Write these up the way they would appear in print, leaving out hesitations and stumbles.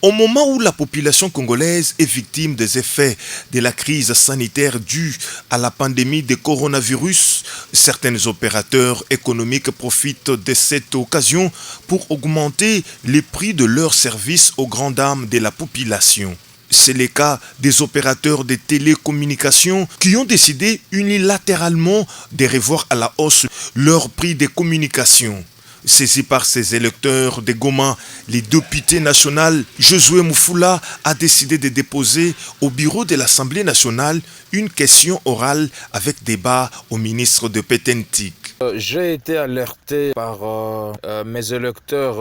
Au moment où la population congolaise est victime des effets de la crise sanitaire due à la pandémie de coronavirus, certains opérateurs économiques profitent de cette occasion pour augmenter les prix de leurs services aux grandes dames de la population. C'est le cas des opérateurs de télécommunications qui ont décidé unilatéralement de revoir à la hausse leur prix de communication. Saisi par ses électeurs de Goma, le député national Josué Moufoula a décidé de déposer au bureau de l'Assemblée nationale une question orale avec débat au ministre de Petentik. J'ai été alerté par mes électeurs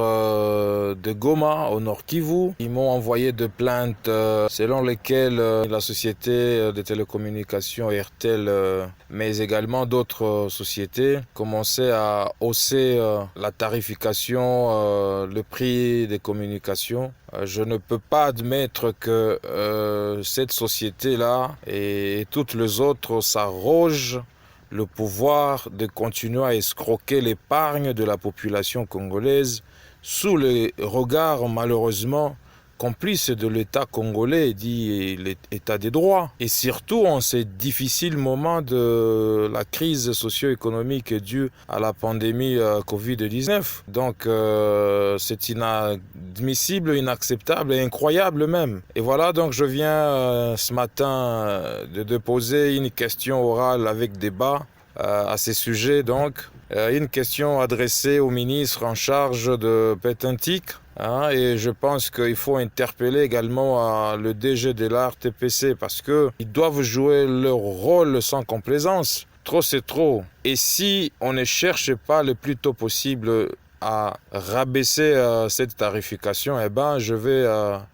de Goma, au Nord Kivu. Ils m'ont envoyé de plaintes selon lesquelles la société de télécommunications RTL, mais également d'autres sociétés, commençaient à hausser la tarification, le prix des communications. Je ne peux pas admettre que cette société-là et toutes les autres s'arrogent le pouvoir de continuer à escroquer l'épargne de la population congolaise sous le regard malheureusement complice de l'État congolais, dit l'État des droits. Et surtout en ces difficiles moments de la crise socio-économique due à la pandémie Covid-19. Donc c'est inadmissible, inacceptable et incroyable même. Et voilà, donc je viens ce matin de déposer une question orale avec débat à ces sujets. Donc une question adressée au ministre en charge de Petentik. Et je pense qu'il faut interpeller également le DG de la RTPC parce qu'ils doivent jouer leur rôle sans complaisance. Trop c'est trop. Et si on ne cherche pas le plus tôt possible à rabaisser cette tarification, je vais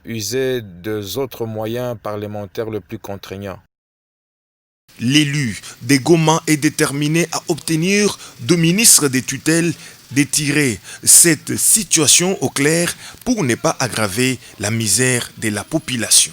user des autres moyens parlementaires le plus contraignants. L'élu de Goma est déterminé à obtenir du ministre des tutelles de tirer cette situation au clair pour ne pas aggraver la misère de la population.